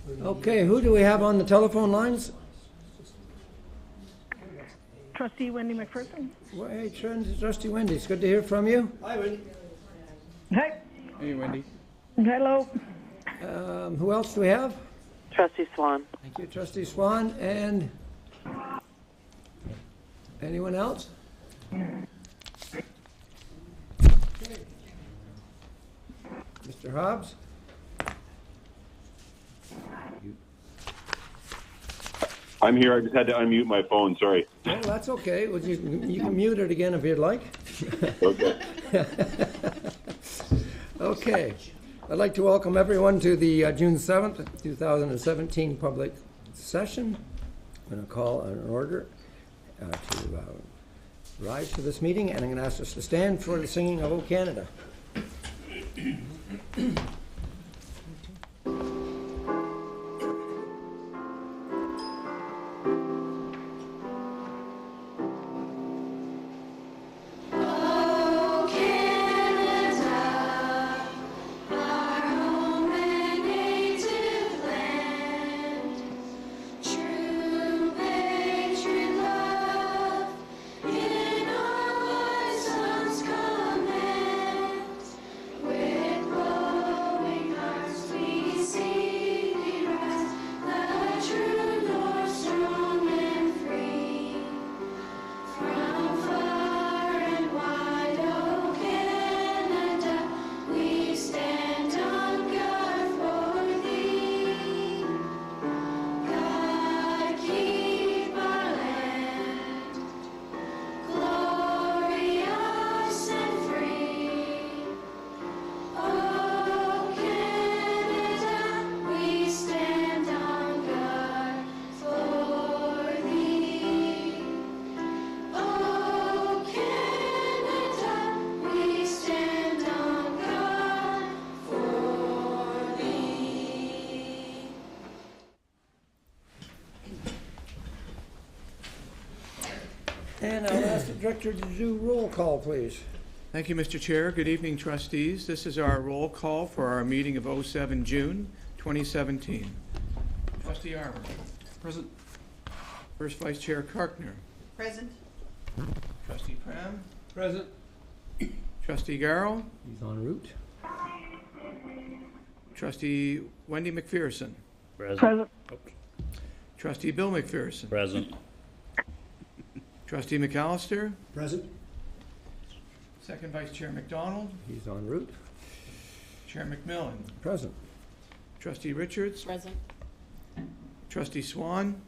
Okay, who do we have on the telephone lines? Trustee Wendy McPherson. Well, hey, Trustee Wendy, it's good to hear from you. Hi, Wendy. Hey. Hey, Wendy. Hello. Who else do we have? Trustee Swan. Thank you, Trustee Swan. And anyone else? Mr. Hobbs? I'm here. I just had to unmute my phone. Sorry. Well, that's okay. Well, you can mute it again if you'd like. Okay. Okay. I'd like to welcome everyone to the June 7th, 2017 public session. I'm going to call an order to rise to this meeting, and I'm going to ask us to stand for the singing of O Canada. And I'll ask the director to do roll call, please. Thank you, Mr. Chair. Good evening, trustees. This is our roll call for our meeting of 07 June 2017. Trustee Arbor. Present. First Vice Chair Karkner. Present. Trustee Pram. Present. Trustee Garrell. He's en route. Trustee Wendy McPherson. Present. Trustee Bill McPherson. Present. Trustee McAllister. Present. Second Vice Chair McDonald. He's en route. Chair McMillan. Present. Trustee Richards. Present. Trustee Swan.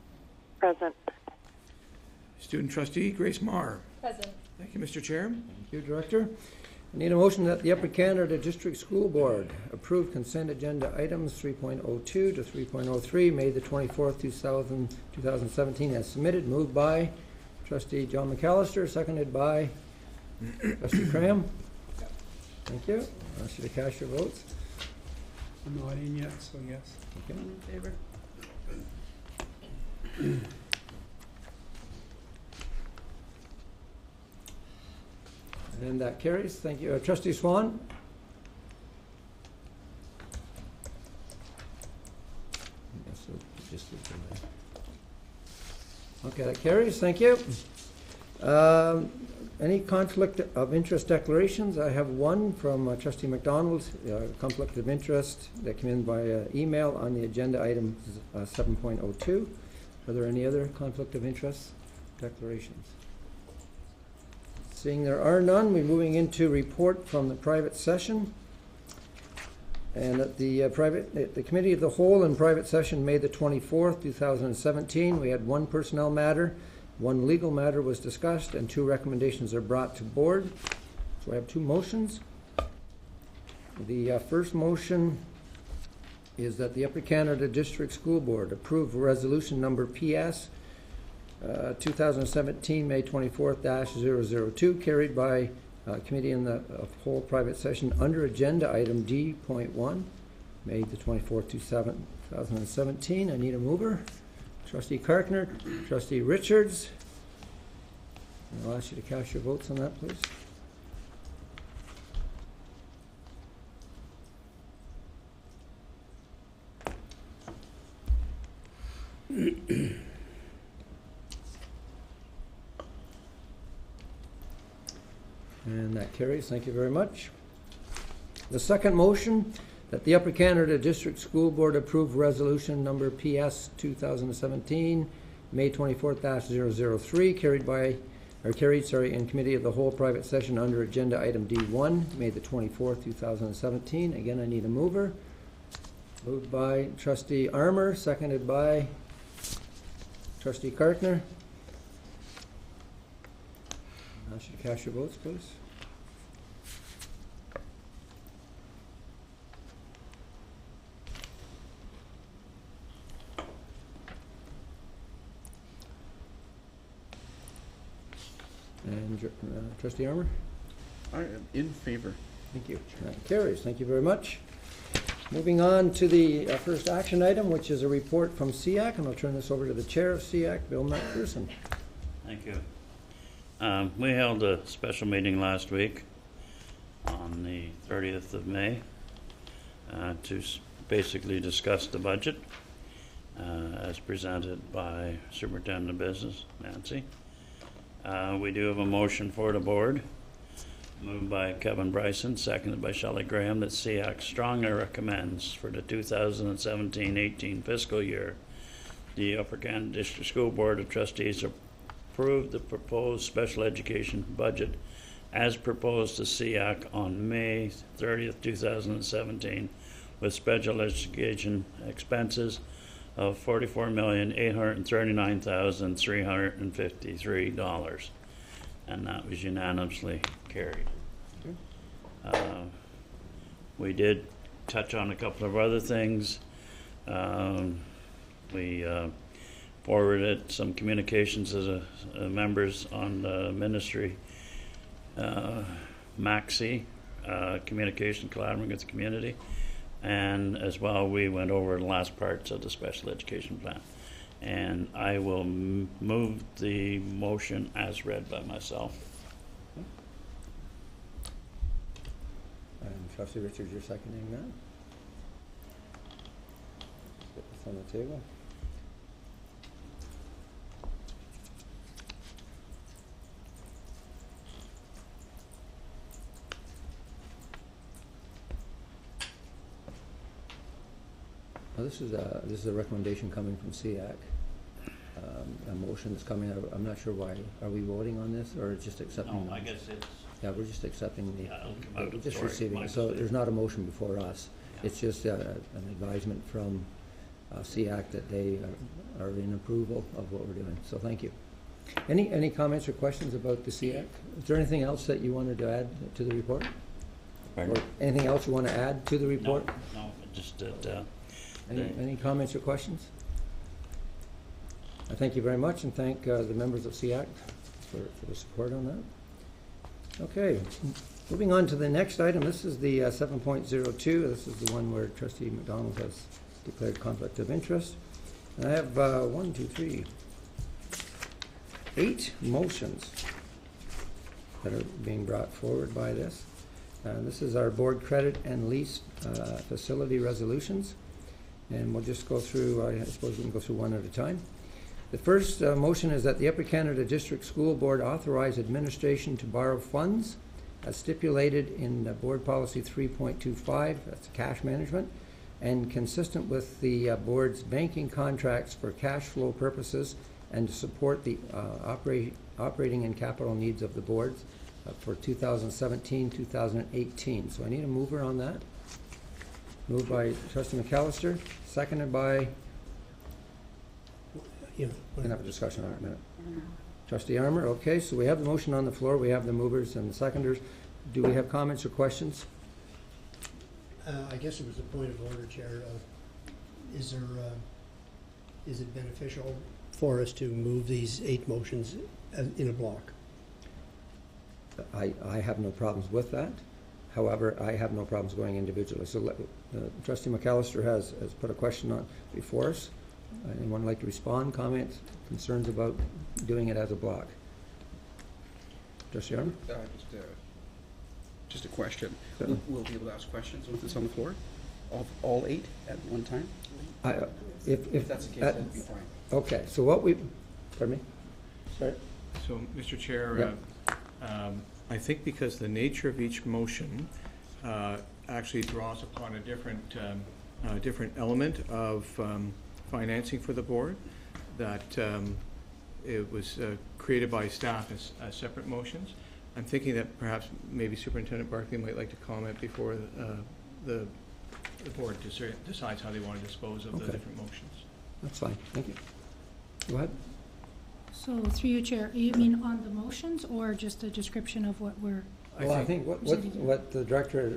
Present. Student Trustee Grace Marr. Present. Thank you, Mr. Chair. Thank you, Director. I need a motion that the Upper Canada District School Board approve consent agenda items 3.02 to 3.03, May the 24th, 2017, as submitted. Moved by Trustee John McAllister, seconded by Trustee Cram. Thank you. I'll ask you to cast your votes. I'm not in yet, so yes. Okay. In favor. And that carries. Thank you. Trustee Swan? Yes, so just leave them there. Okay, that carries. Thank you. Any conflict of interest declarations? I have one from Trustee McDonald, conflict of interest that came in by email on the agenda item 7.02. Are there any other conflict of interest declarations? Seeing there are none, we're moving into report from the private session. And at the Committee of the Whole in private session, May the 24th, 2017, we had one personnel matter, one legal matter was discussed, and two recommendations are brought to board. So I have two motions. The first motion is that the Upper Canada District School Board approve resolution number PS 2017 May 24th -002, carried by Committee in the Whole private session under agenda item D.1, May the 24th, 2017. I need a mover. Trustee Karkner, Trustee Richards. I'll ask you to cast your votes on that, please. And that carries. Thank you very much. The second motion, that the Upper Canada District School Board approve resolution number PS 2017, May 24th-003, carried in Committee of the Whole private session under Agenda Item D1, May the 24th, 2017. Again, I need a mover. Moved by Trustee Armour, seconded by Trustee Kartner. I should cast your votes, please. And Trustee Armour? I am in favor. Thank you. That carries. Thank you very much. Moving on to the first action item, which is a report from SEAC, and I'll turn this over to the Chair of SEAC, Bill McPherson. Thank you. We held a special meeting last week on the 30th of May to basically discuss the budget as presented by Superintendent of Business, Nancy. We do have a motion for the board, moved by Kevin Bryson, seconded by Shelley Graham, that SEAC strongly recommends for the 2017-18 fiscal year, the Upper Canada District School Board of Trustees approve the proposed special education budget as proposed to SEAC on May 30th, 2017, with special education expenses of $44,839,353, and that was unanimously carried. We did touch on a couple of other things. We forwarded some communications to the members on the ministry, MAXI, communication collaborating with the community. And as well, we went over the last parts of the special education plan. And I will move the motion as read by myself. And Trustee Richards, you're seconding that? Get this on the table. Well, this is a recommendation coming from SEAC. A motion is coming. I'm not sure why. Are we voting on this or just accepting? No, I guess it's... Yeah, we're just accepting the. Yeah, it'll come out of just sorry, receiving my it. So mistake. there's not a motion before us. Yeah. It's just an advisement from SEAC that they are in approval of what we're doing. So thank you. Any comments or questions about the SEAC? Is there anything else that you wanted to add to the report? Pardon? Or anything else you want to add to the report? No, just that... Any comments or questions? I thank you very much and thank the members of SEAC for the support on that. Okay, moving on to the next item. This is the 7.02. This is the one where Trustee McDonald has declared conflict of interest. And I have 8 motions that are being brought forward by this. This is our board credit and lease facility resolutions. And we'll just go through, I suppose we can go through one at a time. The first motion is that the Upper Canada District School Board authorize administration to borrow funds as stipulated in Board Policy 3.25, that's cash management, and consistent with the board's banking contracts for cash flow purposes and to support the operating and capital needs of the boards for 2017-2018. So I need a mover on that. Moved by Trustee McAllister, seconded by, we can have a discussion on it in a minute. Trustee Armour, okay, so we have the motion on the floor, we have the movers and the seconders. Do we have comments or questions? I guess it was a point of order, Chair. Is it beneficial for us to move these 8 motions in a block? I have no problems with that. However, I have no problems going individually. So Trustee McAllister has put a question on before us. Anyone like to respond, comment, concerns about doing it as a block? Trustee Armour? Just a question. Certainly. We'll be able to ask questions with this on the floor? All 8 at one time? If If that's the case, that'd be fine. Okay, so what we, pardon me? Sorry? So, Mr. Chair, I think because the nature of each motion actually draws upon a different element of financing for the board, that it was created by staff as separate motions. I'm thinking that perhaps maybe Superintendent Barkley might like to comment before the board decides how they want to dispose of the Okay. different motions. That's fine, thank you. Go ahead. So through you, Chair, you mean on the motions or just a description of what we're, Well, I think what the director,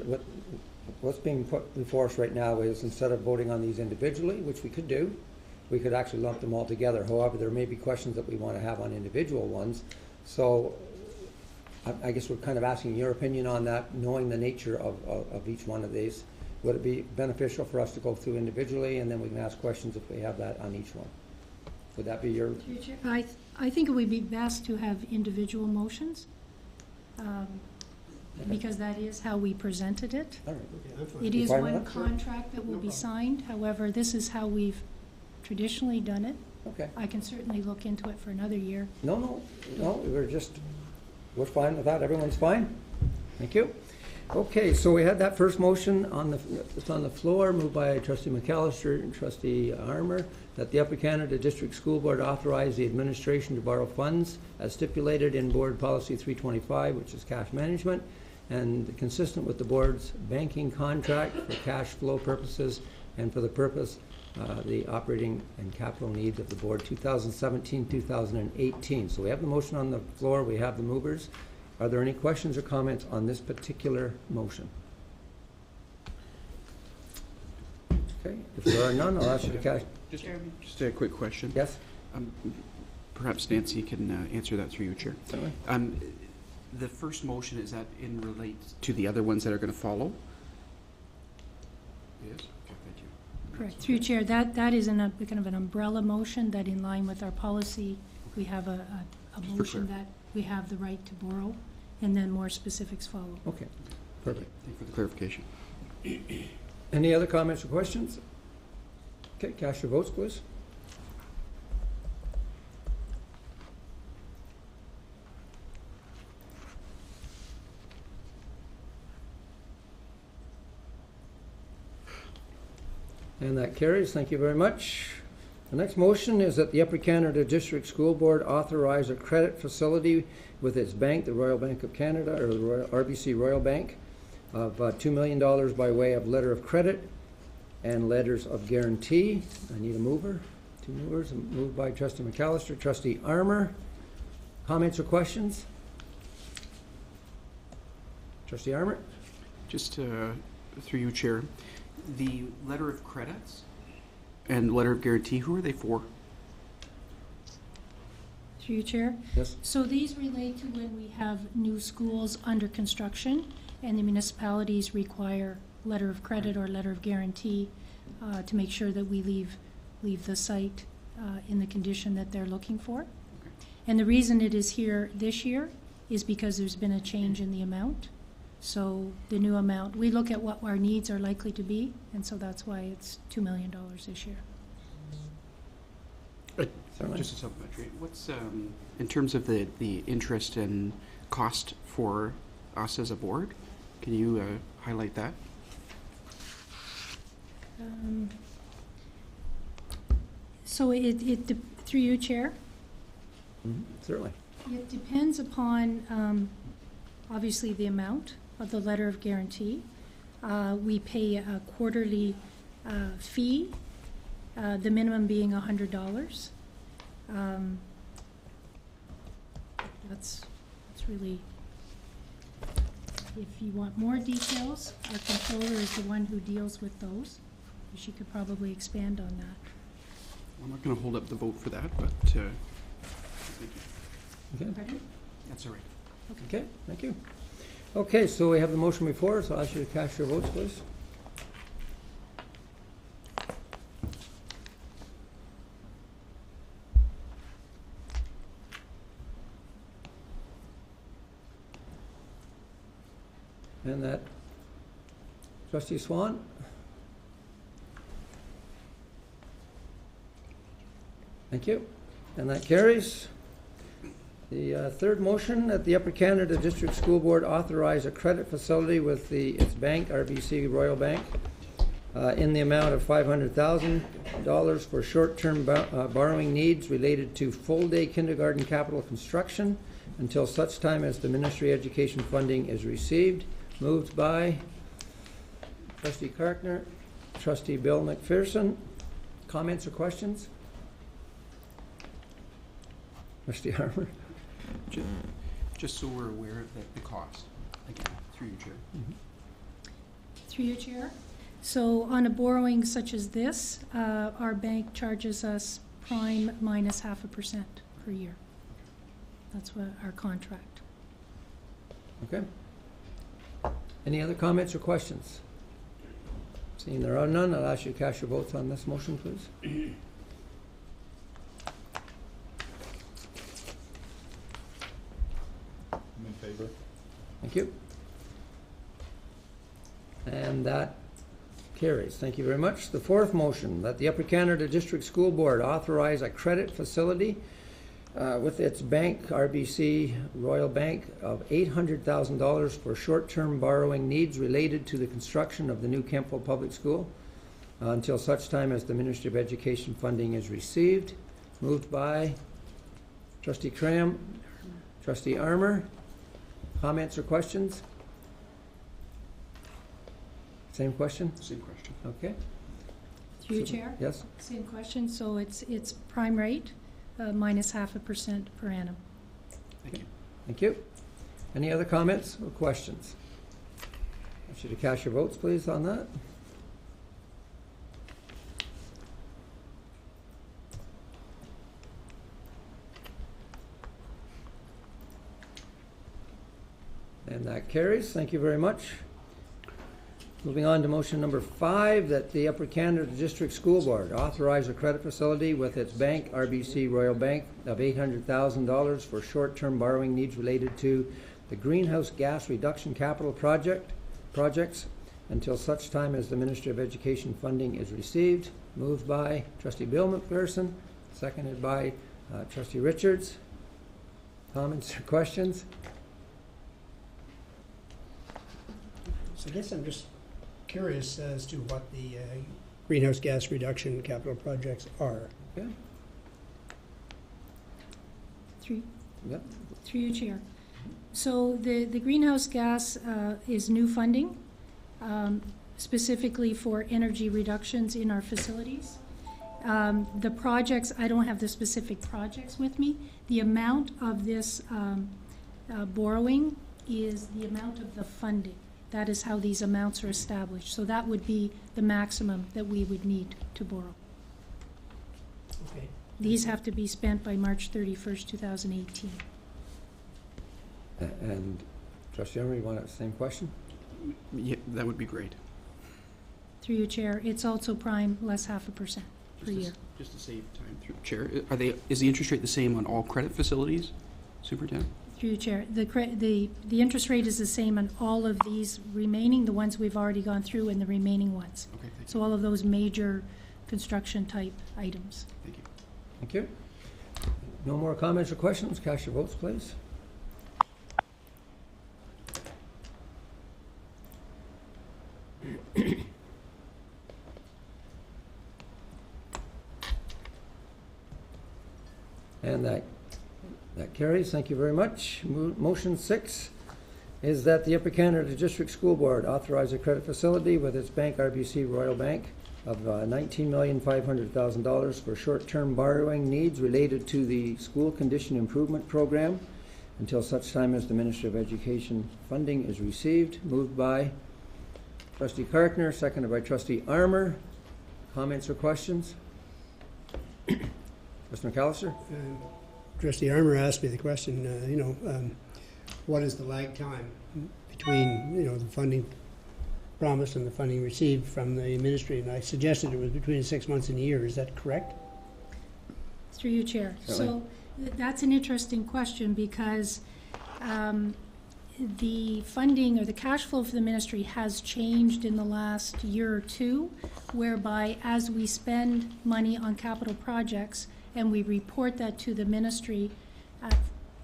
what's being put before us right now is, instead of voting on these individually, which we could do, we could actually lump them all together. However, there may be questions that we want to have on individual ones. So I guess we're kind of asking your opinion on that, knowing the nature of each one of these. Would it be beneficial for us to go through individually, and then we can ask questions if we have that on each one? Would that be your? through you, Chair, I think it would be best to have individual motions, because that is how we presented it. All right. Okay, I'm fine. It You is fine with one that? Sure. contract that will No be problem. signed, however, this is how we've traditionally done it. Okay. I can certainly look into it for another year. No, we're fine with that. Everyone's fine? Thank you. Okay, so we had that first motion it's on the floor, moved by Trustee McAllister and Trustee Armour, that the Upper Canada District School Board authorize the administration to borrow funds as stipulated in Board Policy 325, which is cash management, and consistent with the board's banking contract for cash flow purposes and for the purpose the operating and capital needs of the board 2017-2018. So we have the motion on the floor, we have the movers. Are there any questions or comments on this particular motion? Okay, if there are none, I'll ask you to cast. Just a quick question. Yes? Perhaps Nancy can answer that through you, Chair. Certainly. The first motion, is that in relate to the other ones that are going to follow? Yes? Okay, thank you. Correct. Through you, Chair, that is kind of an umbrella motion that, in line with our policy, we have a Just for motion clear. that we have the right to borrow, and then more specifics follow. Okay, perfect. Thank you for the clarification. Any other comments or questions? Okay, cast your votes, please. And that carries. Thank you very much. The next motion is that the Upper Canada District School Board authorize a credit facility with its bank, the Royal Bank of Canada, or the RBC Royal Bank, of $2 million by way of letter of credit and letters of guarantee. I need a mover. Two movers. Moved by Trustee McAllister, Trustee Armour. Comments or questions? Trustee Armour? Just through you, Chair, the letter of credits and letter of guarantee, who are they for? Through you, Chair. Yes. So these relate to when we have new schools under construction and the municipalities require letter of credit or letter of guarantee to make sure that we leave the site in the condition that they're looking for. And the reason it is here this year is because there's been a change in the amount. So the new amount, we look at what our needs are likely to be, and so that's why it's $2 million this year. Certainly. Just a supplementary. What's, in terms of the interest and cost for us as a board, can you highlight that? So through you, Chair, Certainly. it depends upon, obviously, the amount of the letter of guarantee. We pay a quarterly fee, the minimum being $100. That's really, if you want more details, our controller is the one who deals with those. She could probably expand on that. I'm not going to hold up the vote for that, but thank you. Okay. Pardon? That's all right. Okay, thank you. Okay, so we have the motion before us. I'll ask you to cast your votes, please. And that, Trustee Swan? Thank you. And that carries. The third motion, that the Upper Canada District School Board authorize a credit facility with its bank, RBC Royal Bank, in the amount of $500,000 for short-term borrowing needs related to full-day kindergarten capital construction until such time as the Ministry of Education funding is received. Moved by Trustee Karkner, Trustee Bill McPherson. Comments or questions? Trustee Harmer? Just so we're aware of the cost, again, through you, Chair. Through your chair. So on a borrowing such as this, our bank charges us prime minus 0.5% per year. That's what our contract. Okay. Any other comments or questions? Seeing there are none, I'll ask you to cast your votes on this motion, please. I'm in favor. Thank you. And that carries. Thank you very much. The fourth motion, that the Upper Canada District School Board authorize a credit facility with its bank, RBC Royal Bank, of $800,000 for short-term borrowing needs related to the construction of the new Kempville Public School until such time as the Ministry of Education funding is received. Moved by Trustee Cram, Trustee Armour. Comments or questions? Same question? Same question. Okay. Through your chair. Yes? Same question. So it's prime rate minus 0.5% per annum. Thank you. Thank you. Any other comments or questions? I should you to cast your votes, please, on that. And that carries. Thank you very much. Moving on to motion number 5, that the Upper Canada District School Board authorize a credit facility with its bank, RBC Royal Bank, of $800,000 for short-term borrowing needs related to the greenhouse gas reduction capital projects until such time as the Ministry of Education funding is received. Moved by Trustee Bill McPherson, seconded by Trustee Richards. Comments or questions? So I guess I'm just curious as to what the greenhouse gas reduction capital projects are. Okay. Through Yep. your chair. So the greenhouse gas is new funding, specifically for energy reductions in our facilities. The projects, I don't have the specific projects with me. The amount of this borrowing is the amount of the funding. That is how these amounts are established. So that would be the maximum that we would need to borrow. Okay. These have to be spent by March 31st, 2018. And Trustee Emery, you want the same question? Yeah, that would be great. Through your chair, it's also prime less 0.5% per year. Just to save time, through Chair, is the interest rate the same on all credit facilities, Superintendent? Through your chair, the interest rate is the same on all of these remaining, the ones we've already gone through and the remaining ones. Okay, thank you. So all of those major construction type items. Thank you. Thank you. No more comments or questions? Cast your votes, please. And that carries. Thank you very much. Motion 6 is that the Upper Canada District School Board authorize a credit facility with its bank, RBC Royal Bank, of $19,500,000 for short-term borrowing needs related to the School Condition Improvement Program until such time as the Ministry of Education funding is received. Moved by Trustee Karkner, seconded by Trustee Armour. Comments or questions? Mr. McAllister? Trustee Armour asked me the question, what is the lag time between, the funding promised and the funding received from the ministry? And I suggested it was between 6 months and a year. Is that correct? Through your chair. So that's an interesting question because the funding or the cash flow for the ministry has changed in the last year or two, whereby as we spend money on capital projects, and we report that to the ministry. At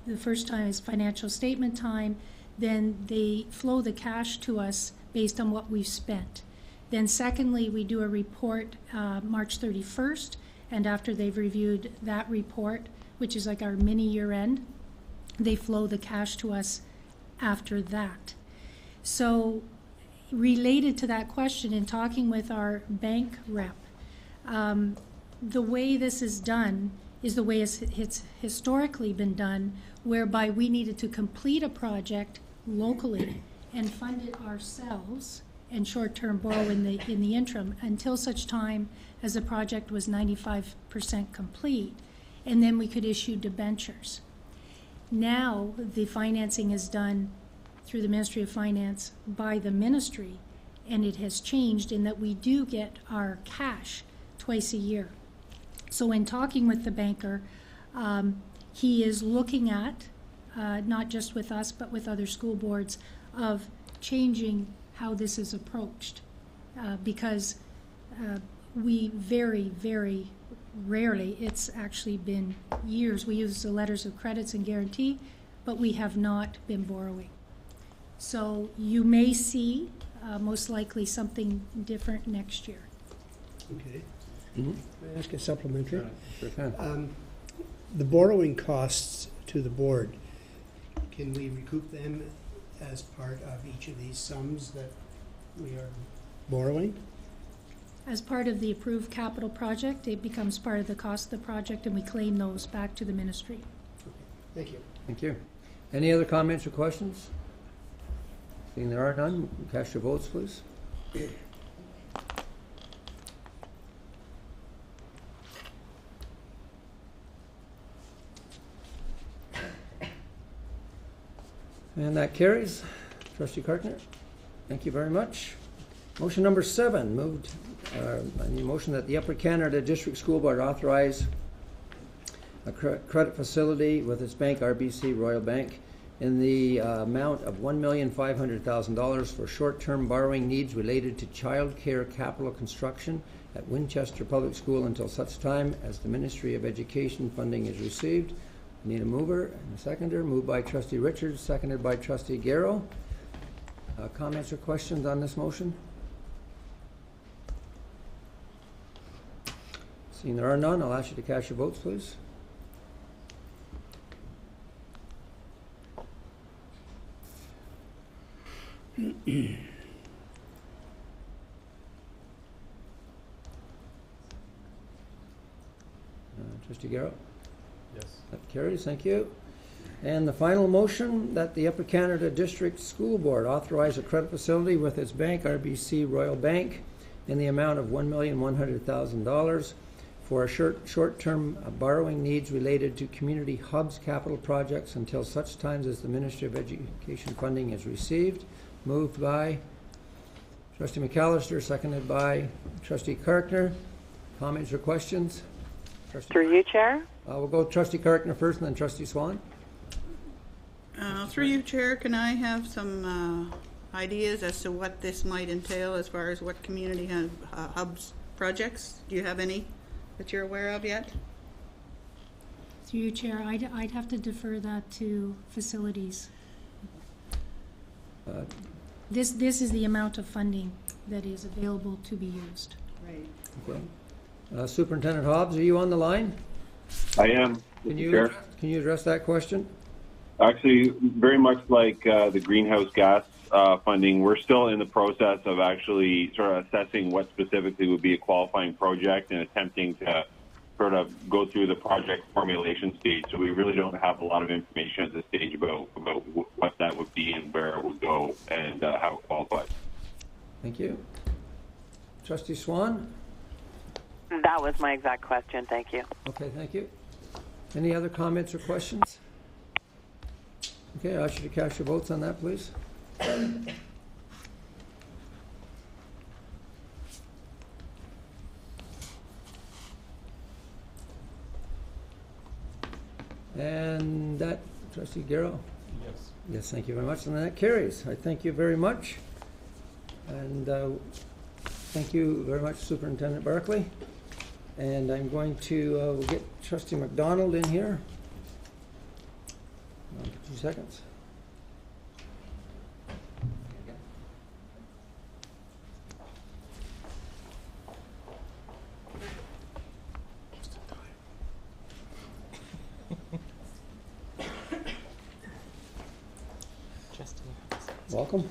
the first time is financial statement time, then they flow the cash to us based on what we've spent. Then secondly, we do a report March 31st, and after they've reviewed that report, which is like our mini year end, they flow the cash to us after that. So related to that question, in talking with our bank rep, the way this is done is the way it's historically been done, whereby we needed to complete a project locally and fund it ourselves and short-term borrow in the interim until such time as the project was 95% complete, and then we could issue debentures. Now the financing is done through the Ministry of Finance by the ministry, and it has changed in that we do get our cash twice a year. So in talking with the banker, he is looking at, not just with us, but with other school boards, of changing how this is approached. Because we very, very rarely, it's actually been years, we use the letters of credits and guarantee, but we have not been borrowing. So you may see, most likely, something different next year. Okay. Mm-hmm. May I ask a supplementary? Sure can. The borrowing costs to the board, can we recoup them as part of each of these sums that we are borrowing? As part of the approved capital project, it becomes part of the cost of the project, and we claim those back to the ministry. Okay. Thank you. Thank you. Any other comments or questions? Seeing there are none, cast your votes, please. And that carries. Trustee Cartner, thank you very much. Motion number 7, moved, I need a motion that the Upper Canada District School Board authorize a credit facility with its bank, RBC Royal Bank, in the amount of $1,500,000 for short-term borrowing needs related to child care capital construction at Winchester Public School until such time as the Ministry of Education funding is received. I need a mover and a seconder. Moved by Trustee Richards, seconded by Trustee Garrow. Comments or questions on this motion? Seeing there are none, I'll ask you to cast your votes, please. Trustee Garrow? Yes. That carries, thank you. And the final motion, that the Upper Canada District School Board authorize a credit facility with its bank, RBC Royal Bank, in the amount of $1,100,000 for short-term borrowing needs related to community hubs capital projects until such times as the Ministry of Education funding is received. Moved by Trustee McAllister, seconded by Trustee Cartner. Comments or questions? Through you, Chair. We'll go Trustee Cartner first and then Trustee Swan. Through you, Chair, can I have some ideas as to what this might entail as far as what community hubs projects? Do you have any that you're aware of yet? Through you, Chair, I'd have to defer that to facilities. This is the amount of funding that is available to be used. Right. Okay. Superintendent Hobbs, are you on the line? I am. Can Mr. Chair. you address that question? Actually, very much like the greenhouse gas funding, we're still in the process of actually sort of assessing what specifically would be a qualifying project and attempting to sort of go through the project formulation stage. So we really don't have a lot of information at this stage about what that would be and where it would go and how it qualifies. Thank you. Trustee Swan? That was my exact question. Thank you. Okay, thank you. Any other comments or questions? Okay, I'll ask you to cast your votes on that, please. And that, Trustee Garrow? Yes. Yes, thank you very much, and that carries. I thank you very much. And thank you very much, Superintendent Barclay. And I'm going to we'll get Trustee McDonald in here. 2 seconds. Welcome.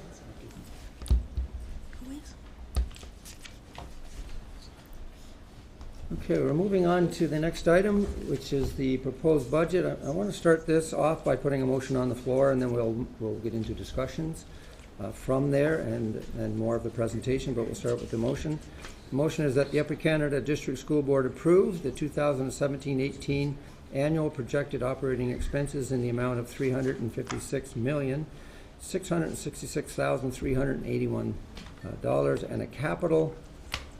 Okay, we're moving on to the next item, which is the proposed budget. I want to start this off by putting a motion on the floor, and then we'll get into discussions from there and more of the presentation, but we'll start with the motion. The motion is that the Upper Canada District School Board approve the 2017-18 annual projected operating expenses in the amount of $356,666,381 and a capital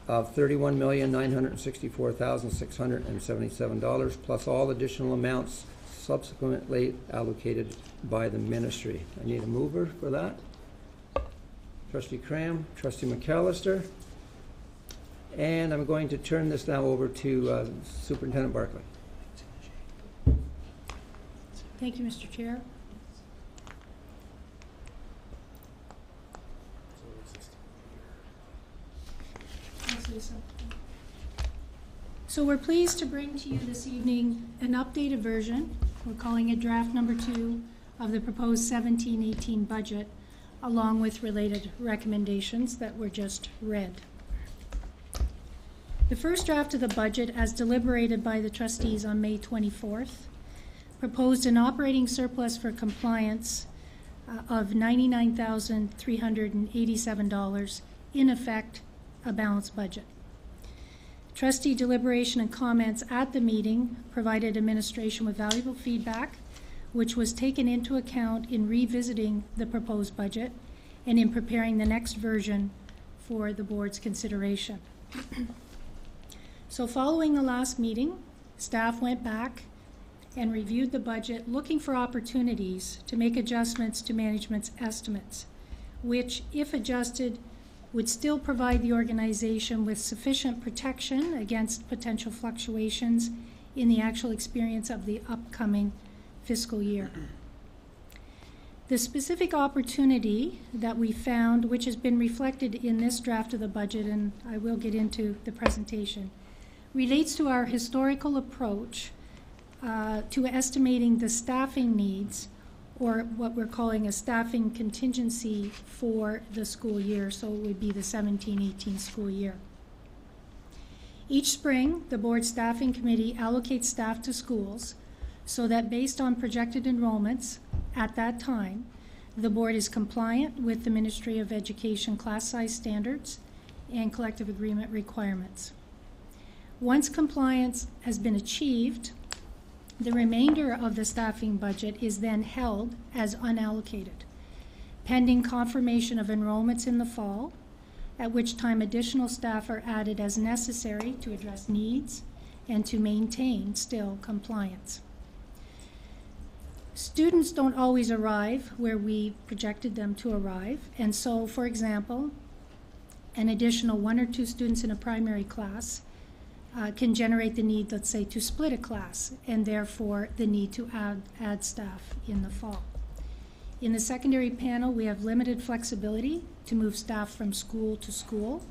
of $31,964,677 plus all additional amounts subsequently allocated by the ministry. I need a mover for that. Trustee Cram, Trustee McAllister, and I'm going to turn this now over to Superintendent Barclay. Thank you, Mr. Chair. So we're pleased to bring to you this evening an updated version, we're calling it draft number 2, of the proposed 17-18 budget, along with related recommendations that were just read. The first draft of the budget, as deliberated by the trustees on May 24th, proposed an operating surplus for compliance of $99,387, in effect, a balanced budget. Trustee deliberation and comments at the meeting provided administration with valuable feedback, which was taken into account in revisiting the proposed budget and in preparing the next version for the board's consideration. So following the last meeting, staff went back and reviewed the budget, looking for opportunities to make adjustments to management's estimates, which, if adjusted, would still provide the organization with sufficient protection against potential fluctuations in the actual experience of the upcoming fiscal year. The specific opportunity that we found, which has been reflected in this draft of the budget, and I will get into the presentation, relates to our historical approach to estimating the staffing needs, or what we're calling a staffing contingency for the school year, so it would be the 17-18 school year. Each spring, the board staffing committee allocates staff to schools so that based on projected enrollments at that time, the board is compliant with the Ministry of Education class size standards and collective agreement requirements. Once compliance has been achieved, the remainder of the staffing budget is then held as unallocated, pending confirmation of enrollments in the fall, at which time additional staff are added as necessary to address needs and to maintain still compliance. Students don't always arrive where we projected them to arrive, and so, for example, an additional 1 or 2 students in a primary class can generate the need, let's say, to split a class, and therefore the need to add staff in the fall. In the secondary panel, we have limited flexibility to move staff from school to school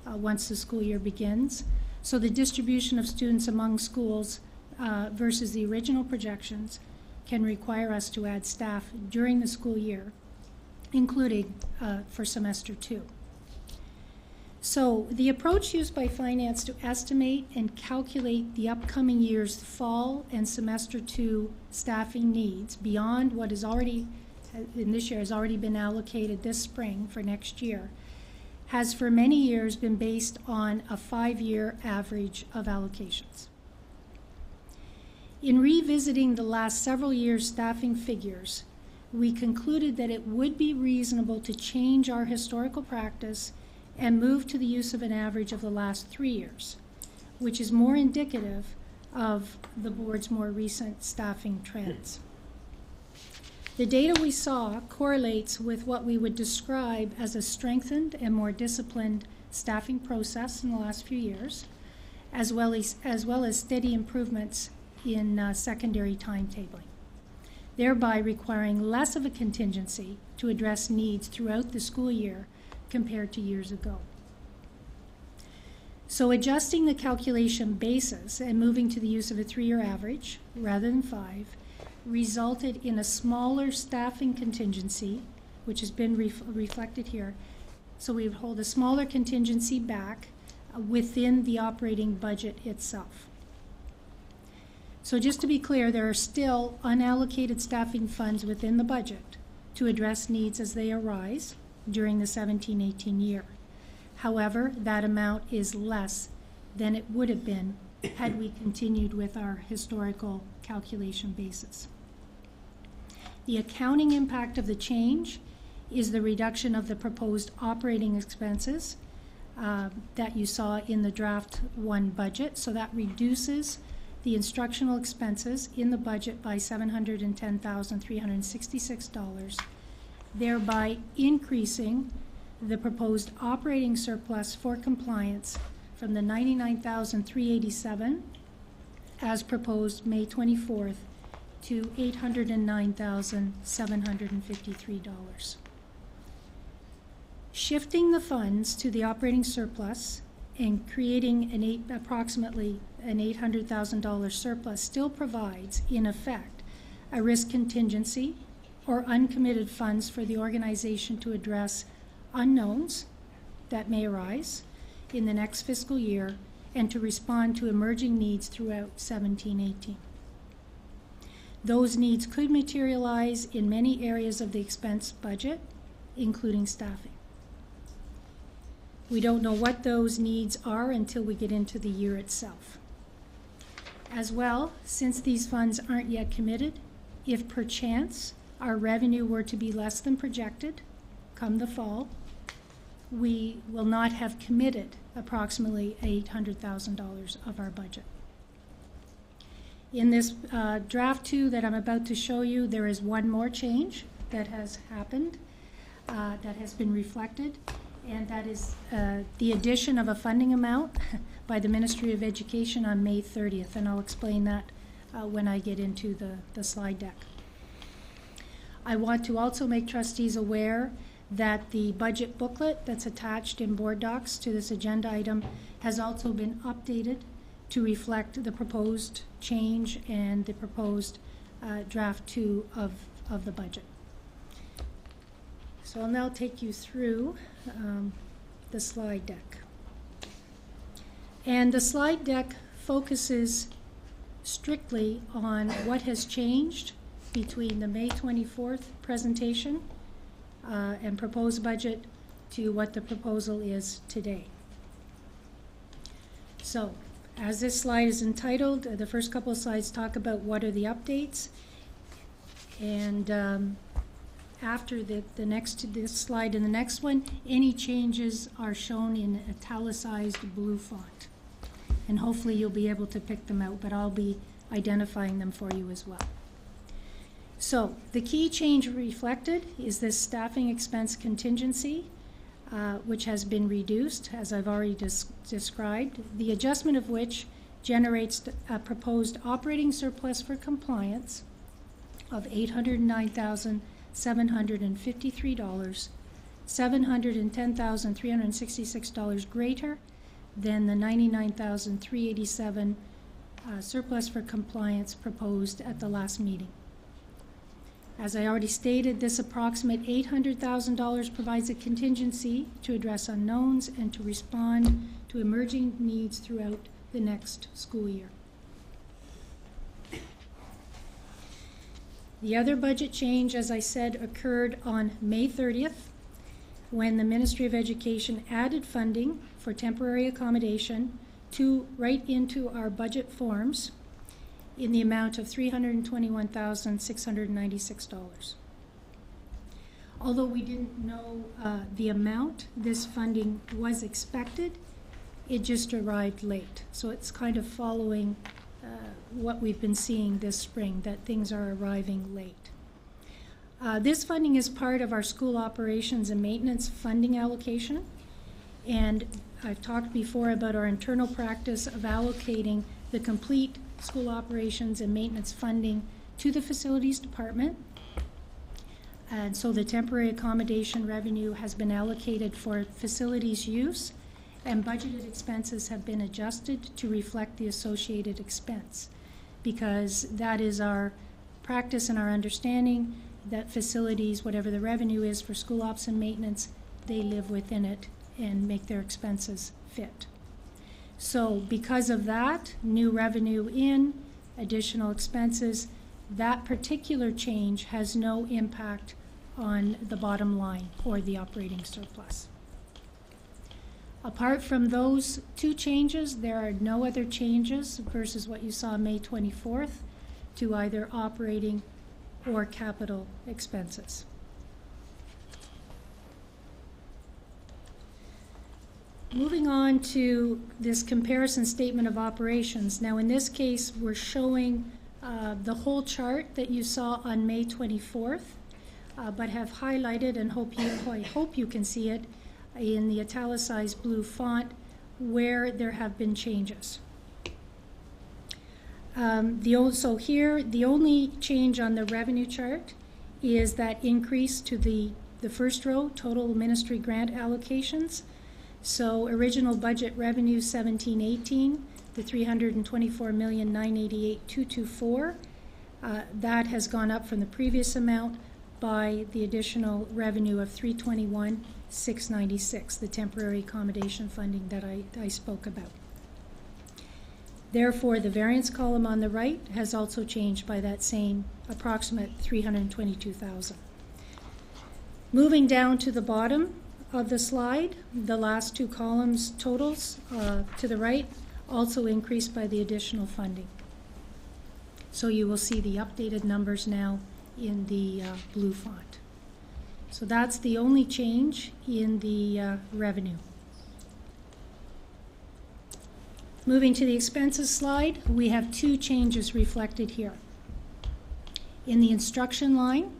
once the school year begins. So the distribution of students among schools versus the original projections can require us to add staff during the school year, including for semester 2. So the approach used by finance to estimate and calculate the upcoming year's fall and semester 2 staffing needs beyond what is already, in this year, has already been allocated this spring for next year, has for many years been based on a 5-year average of allocations. In revisiting the last several years' staffing figures, we concluded that it would be reasonable to change our historical practice and move to the use of an average of the last 3 years, which is more indicative of the board's more recent staffing trends. The data we saw correlates with what we would describe as a strengthened and more disciplined staffing process in the last few years, as well as steady improvements in secondary timetabling, thereby requiring less of a contingency to address needs throughout the school year compared to years ago. So adjusting the calculation basis and moving to the use of a 3-year average rather than 5 resulted in a smaller staffing contingency, which has been reflected here. So we would hold a smaller contingency back within the operating budget itself. So just to be clear, there are still unallocated staffing funds within the budget to address needs as they arise during the 17-18 year. However, that amount is less than it would have been had we continued with our historical calculation basis. The accounting impact of the change is the reduction of the proposed operating expenses that you saw in the draft 1 budget. So that reduces the instructional expenses in the budget by $710,366, thereby increasing the proposed operating surplus for compliance from the $99,387 as proposed May 24th to $809,753. Shifting the funds to the operating surplus and creating approximately an $800,000 surplus still provides, in effect, a risk contingency or uncommitted funds for the organization to address unknowns that may arise in the next fiscal year and to respond to emerging needs throughout 17-18. Those needs could materialize in many areas of the expense budget, including staffing. We don't know what those needs are until we get into the year itself. As well, since these funds aren't yet committed, if perchance our revenue were to be less than projected come the fall, we will not have committed approximately $800,000 of our budget. In this draft 2 that I'm about to show you, there is one more change that has happened, that has been reflected, and that is the addition of a funding amount by the Ministry of Education on May 30th, and I'll explain that when I get into the slide deck. I want to also make trustees aware that the budget booklet that's attached in board docs to this agenda item has also been updated to reflect the proposed change and the proposed draft 2 of the budget. So I'll now take you through the slide deck. And the slide deck focuses strictly on what has changed between the May 24th presentation and proposed budget to what the proposal is today. So, as this slide is entitled, the first couple of slides talk about what are the updates, and after this slide and the next one, any changes are shown in italicized blue font. And hopefully you'll be able to pick them out, but I'll be identifying them for you as well. So the key change reflected is this staffing expense contingency, which has been reduced, as I've already described, the adjustment of which generates a proposed operating surplus for compliance of $809,753, $710,366 greater than the $99,387 surplus for compliance proposed at the last meeting. As I already stated, this approximate $800,000 provides a contingency to address unknowns and to respond to emerging needs throughout the next school year. The other budget change, as I said, occurred on May 30th, when the Ministry of Education added funding for temporary accommodation right into our budget forms in the amount of $321,696. Although we didn't know the amount this funding was expected, it just arrived late. So it's kind of following what we've been seeing this spring, that things are arriving late. This funding is part of our school operations and maintenance funding allocation, And I've talked before about our internal practice of allocating the complete school operations and maintenance funding to the facilities department. And so the temporary accommodation revenue has been allocated for facilities use, and budgeted expenses have been adjusted to reflect the associated expense, because that is our practice and our understanding that facilities, whatever the revenue is for school ops and maintenance, they live within it and make their expenses fit. So because of that, new revenue in, additional expenses, that particular change has no impact on the bottom line or the operating surplus. Apart from those two changes, there are no other changes versus what you saw May 24th to either operating or capital expenses. Moving on to this comparison statement of operations. Now in this case, we're showing the whole chart that you saw on May 24th, but have highlighted, and I hope you can see it in the italicized blue font, where there have been changes. So here, the only change on the revenue chart is that increase to the first row, total ministry grant allocations. So original budget revenue 17-18, the $324,988,224, that has gone up from the previous amount by the additional revenue of $321,696, the temporary accommodation funding that I spoke about. Therefore, the variance column on the right has also changed by that same approximate $322,000. Moving down to the bottom of the slide, the last two columns totals to the right also increased by the additional funding. So you will see the updated numbers now in the blue font. So that's the only change in the revenue. Moving to the expenses slide, we have two changes reflected here. In the instruction line,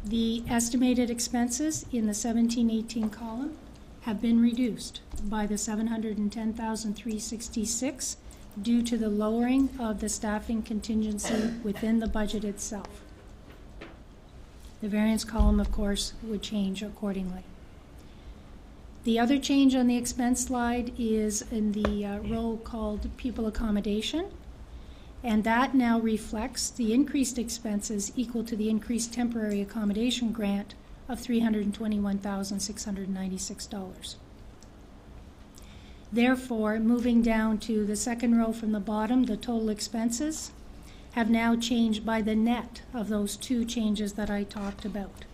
the estimated expenses in the 17-18 column have been reduced by the $710,366 due to the lowering of the staffing contingency within the budget itself. The variance column, of course, would change accordingly. The other change on the expense slide is in the row called pupil accommodation, and that now reflects the increased expenses equal to the increased temporary accommodation grant of $321,696. Therefore, moving down to the second row from the bottom, the total expenses have now changed by the net of those two changes that I talked about,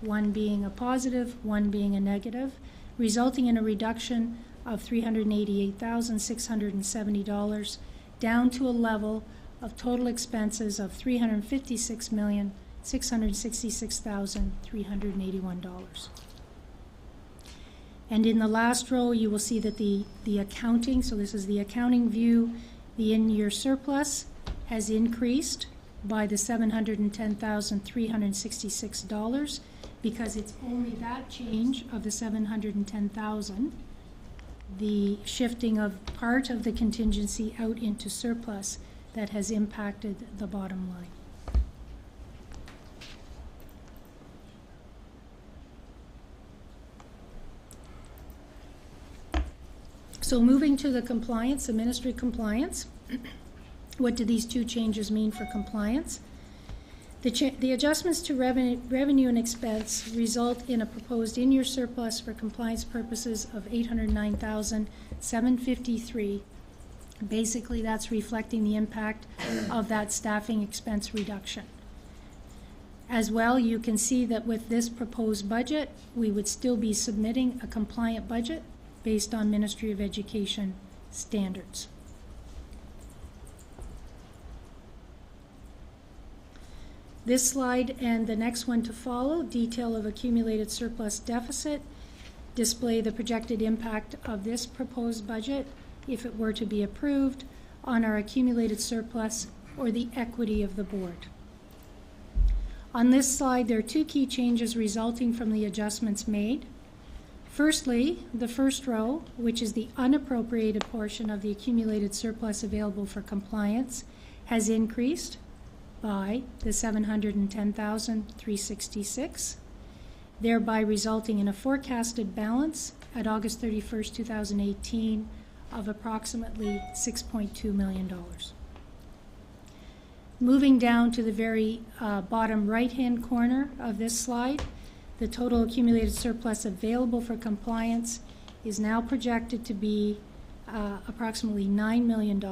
one being a positive, one being a negative, resulting in a reduction of $388,670 down to a level of total expenses of $356,666,381. And in the last row, you will see that the accounting, so this is the accounting view, the in-year surplus has increased by the $710,366 because it's only that change of the $710,000, the shifting of part of the contingency out into surplus, that has impacted the bottom line. So moving to the compliance, the ministry compliance, what do these two changes mean for compliance? The adjustments to revenue and expense result in a proposed in-year surplus for compliance purposes of $809,753. Basically, that's reflecting the impact of that staffing expense reduction. As well, you can see that with this proposed budget, we would still be submitting a compliant budget based on Ministry of Education standards. This slide and the next one to follow, detail of accumulated surplus deficit, display the projected impact of this proposed budget, if it were to be approved, on our accumulated surplus or the equity of the board. On this slide, there are two key changes resulting from the adjustments made. Firstly, the first row, which is the unappropriated portion of the accumulated surplus available for compliance, has increased by the $710,366, thereby resulting in a forecasted balance at August 31st, 2018 of approximately $6.2 million. Moving down to the very bottom right-hand corner of this slide, the total accumulated surplus available for compliance is now projected to be approximately $9 million,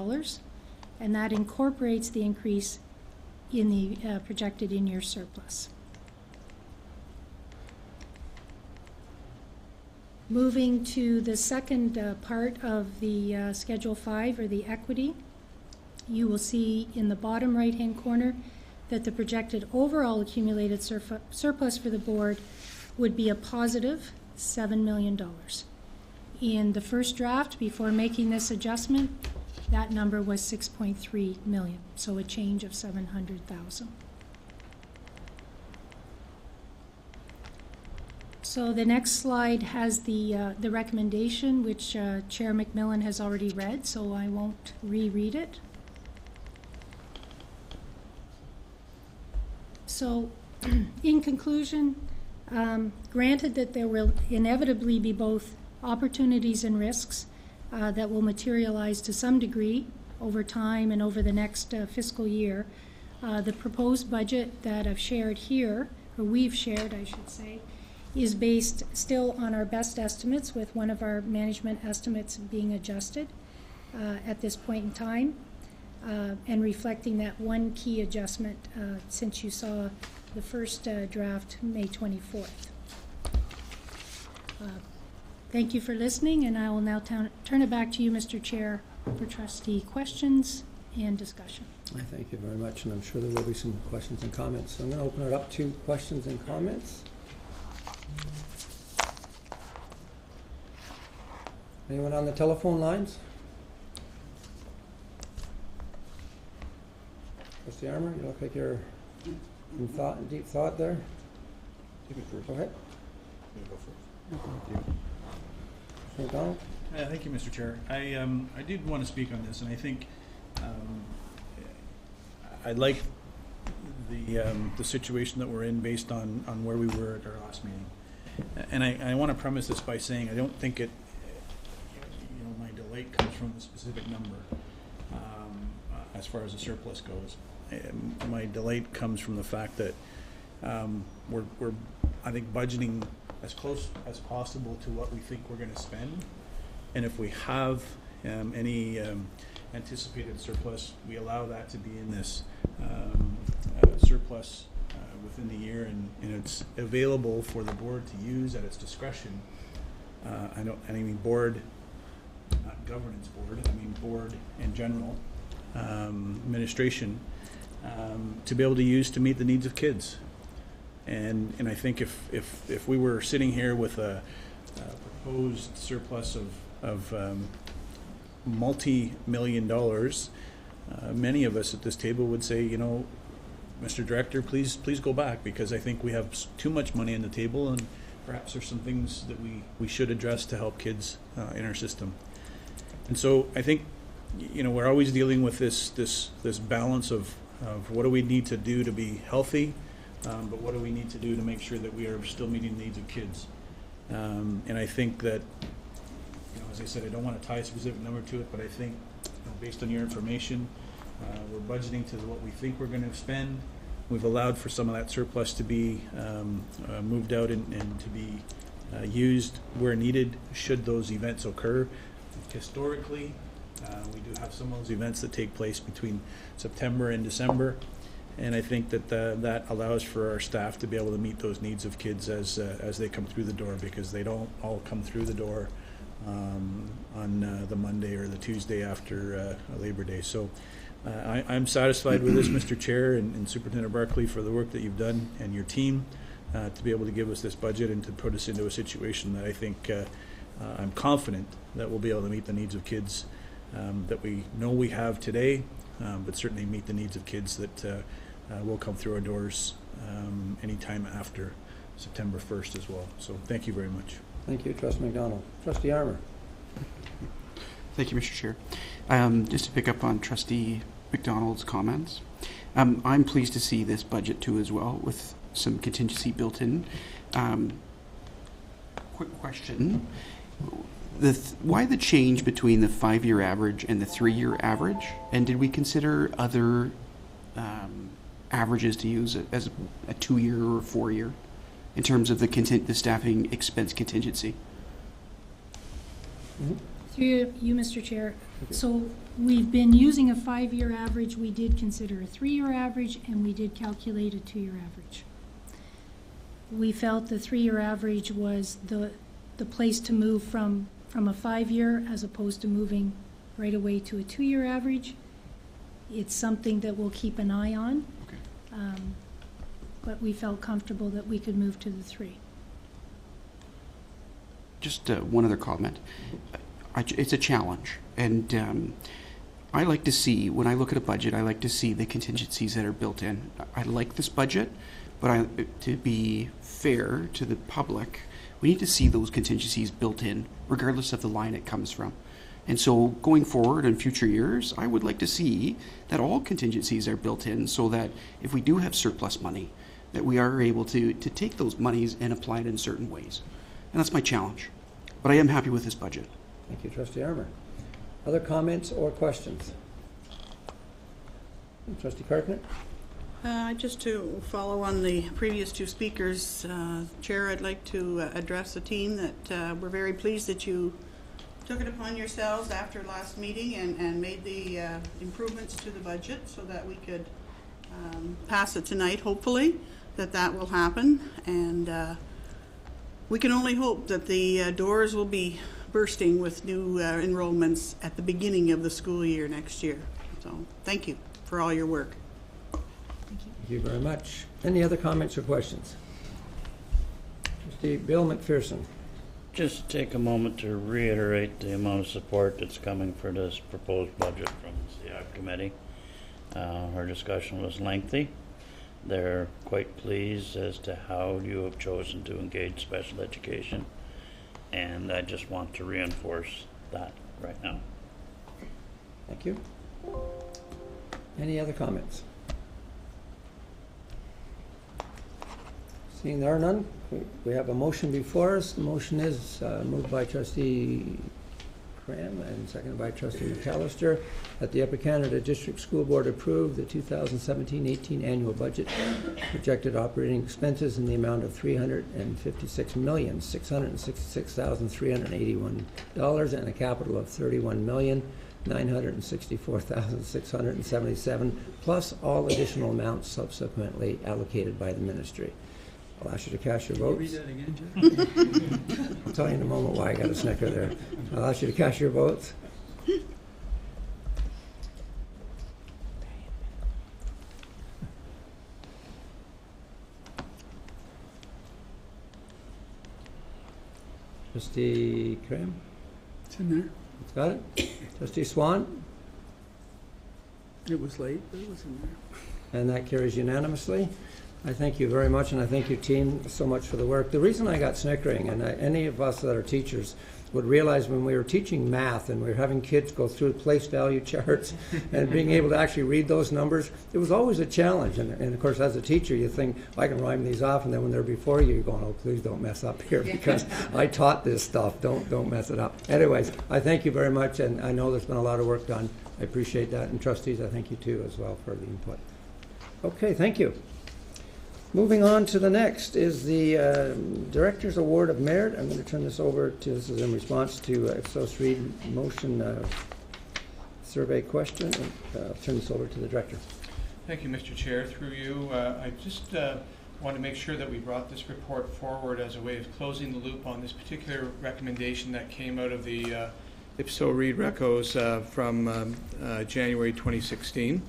and that incorporates the increase in the projected in-year surplus. Moving to the second part of the Schedule 5, or the equity, you will see in the bottom right-hand corner that the projected overall accumulated surplus for the board would be a positive $7 million. In the first draft, before making this adjustment, that number was $6.3 million, so a change of $700,000. So the next slide has the recommendation, which Chair McMillan has already read, so I won't reread it. So, in conclusion, granted that there will inevitably be both opportunities and risks that will materialize to some degree over time and over the next fiscal year, the proposed budget that I've shared here, or we've shared, I should say, is based still on our best estimates, with one of our management estimates being adjusted at this point in time, and reflecting that one key adjustment since you saw the first draft May 24th. Thank you for listening, and I will now turn it back to you, Mr. Chair, for trustee questions and discussion. I thank you very much, and I'm sure there will be some questions and comments. So I'm going to open it up to questions and comments. Anyone on the telephone lines? Trustee Armour, you look like you're in deep thought there. Go ahead. McDonald? Thank you, Mr. Chair. I did want to speak on this, and I think I like the situation that we're in based on where we were at our last meeting. And I want to premise this by saying I don't think it, my delight comes from the specific number as far as the surplus goes. My delight comes from the fact that we're I think budgeting as close as possible to what we think we're going to spend, and if we have any anticipated surplus, we allow that to be in this surplus within the year, and it's available for the board to use at its discretion. I mean board, not governance board, I mean board in general, administration, to be able to use to meet the needs of kids. And I think if we were sitting here with a proposed surplus of multi-million dollars, many of us at this table would say, Mr. Director, please go back, because I think we have too much money on the table, and perhaps there's some things that we should address to help kids in our system. And so I think we're always dealing with this balance of what do we need to do to be healthy, but what do we need to do to make sure that we are still meeting the needs of kids. And I think that, as I said, I don't want to tie a specific number to it, but I think based on your information, we're budgeting to what we think we're going to spend. We've allowed for some of that surplus to be moved out and to be used where needed should those events occur. Historically, we do have some of those events that take place between September and December, and I think that that allows for our staff to be able to meet those needs of kids as they come through the door, because they don't all come through the door on the Monday or the Tuesday after Labor Day. So I'm satisfied with this, Mr. Chair, and Superintendent Barclay, for the work that you've done, and your team to be able to give us this budget and to put us into a situation that I think I'm confident that we'll be able to meet the needs of kids that we know we have today, but certainly meet the needs of kids that will come through our doors anytime after September 1st as well. So thank you very much. Thank you, Trustee McDonald. Trustee Armour. Thank you, Mr. Chair. Just to pick up on Trustee McDonald's comments, I'm pleased to see this budget too as well, with some contingency built in. Quick question. Why the change between the 5-year average and the 3-year average? And did we consider other averages to use as a 2-year or 4-year in terms of the staffing expense contingency? Through you, Mr. Chair. So we've been using a 5-year average. We did consider a 3-year average, and we did calculate a 2-year average. We felt the 3-year average was the place to move from a 5-year as opposed to moving right away to a 2-year average. It's something that we'll keep an eye on. Okay. But we felt comfortable that we could move to the 3. Just one other comment. It's a challenge, and I like to see, when I look at a budget, I like to see the contingencies that are built in. I like this budget, but to be fair to the public, we need to see those contingencies built in, regardless of the line it comes from. And so going forward in future years, I would like to see that all contingencies are built in so that if we do have surplus money, that we are able to take those monies and apply it in certain ways. And that's my challenge. But I am happy with this budget. Thank you, Trustee Armour. Other comments or questions? Trustee Cartman? Just to follow on the previous 2 speakers, Chair, I'd like to address the team that we're very pleased that you took it upon yourselves after last meeting and made the improvements to the budget so that we could pass it tonight, hopefully, that will happen. And we can only hope that the doors will be bursting with new enrollments at the beginning of the school year next year. So thank you for all your work. Thank you very much. Any other comments or questions? Trustee Bill McPherson. Just take a moment to reiterate the amount of support that's coming for this proposed budget from the CIAC committee. Our discussion was lengthy. They're quite pleased as to how you have chosen to engage special education, and I just want to reinforce that right now. Thank you. Any other comments? Seeing there are none, we have a motion before us. The motion is moved by Trustee Cram and seconded by Trustee McAllister that the Upper Canada District School Board approve the 2017-18 annual budget projected operating expenses in the amount of $356,666,381 and a capital of $31,964,677 plus all additional amounts subsequently allocated by the ministry. I'll ask you to cast your votes. Read that again, Jeff? I'll tell you in a moment why I got a snicker there. I'll ask you to cast your votes. Trustee Cram? It's in there. Got it? Trustee Swan? It was late, but it was in there. And that carries unanimously. I thank you very much, and I thank your team so much for the work. The reason I got snickering, and any of us that are teachers would realize when we were teaching math and we were having kids go through place value charts and being able to actually read those numbers, it was always a challenge. And of course, as a teacher, you think, I can rhyme these off, and then when they're before you, you're going, oh, please don't mess up here because I taught this stuff. Don't mess it up. Anyways, I thank you very much, and I know there's been a lot of work done. I appreciate that. And trustees, I thank you too as well for the input. Okay, thank you. Moving on to the next is the Director's Award of Merit. I'm going to turn this over to, this is in response to Ipsos Reid motion survey question. I'll turn this over to the Director. Thank you, Mr. Chair. Through you, I just want to make sure that we brought this report forward as a way of closing the loop on this particular recommendation that came out of the Ipsos Reid recos from January 2016.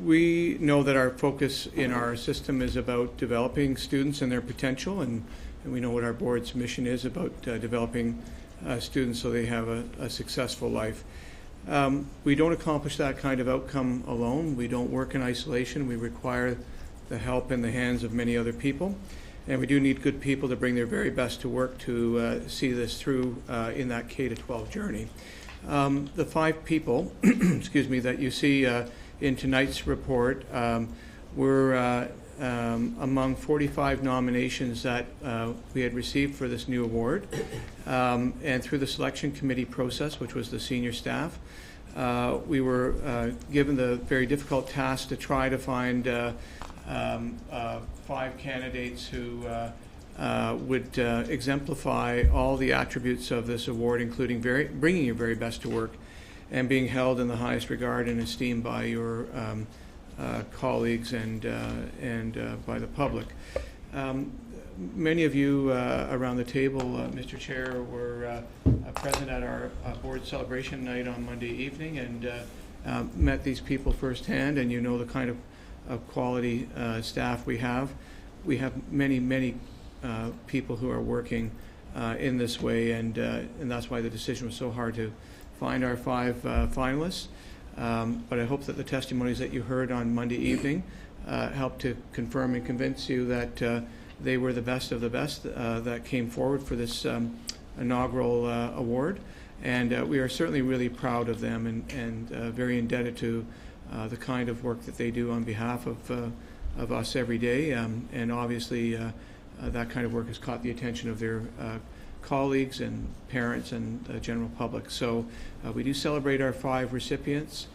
We know that our focus in our system is about developing students and their potential, and we know what our board's mission is about developing students so they have a successful life. We don't accomplish that kind of outcome alone. We don't work in isolation. We require the help in the hands of many other people. and we do need good people to bring their very best to work to see this through in that K-12 journey. The 5 people, excuse me, that you see in tonight's report were among 45 nominations that we had received for this new award, and through the selection committee process, which was the senior staff, we were given the very difficult task to try to find 5 candidates who would exemplify all the attributes of this award, including bringing your very best to work and being held in the highest regard and esteem by your colleagues and by the public. Many of you around the table, Mr. Chair, were present at our board celebration night on Monday evening and met these people firsthand, and you know the kind of quality staff we have. We have many people who are working in this way, and that's why the decision was so hard to find our 5 finalists. But I hope that the testimonies that you heard on Monday evening helped to confirm and convince you that they were the best of the best that came forward for this inaugural award. And we are certainly really proud of them and very indebted to the kind of work that they do on behalf of us every day. And obviously that kind of work has caught the attention of their colleagues and parents and the general public. So we do celebrate our 5 recipients.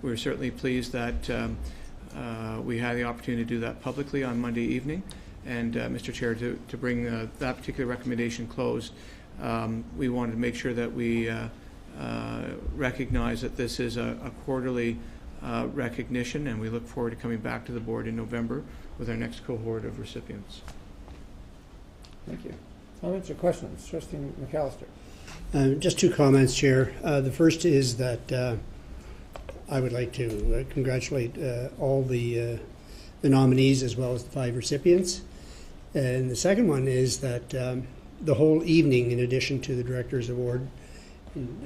We're certainly pleased that we had the opportunity to do that publicly on Monday evening. And Mr. Chair, to bring that particular recommendation closed, we wanted to make sure that we recognize that this is a quarterly recognition, and we look forward to coming back to the board in November with our next cohort of recipients. Thank you. Comments or questions? Trustee McAllister. Just 2 comments, Chair. The first is that I would like to congratulate all the nominees as well as the 5 recipients. And the second one is that the whole evening, in addition to the Director's Award,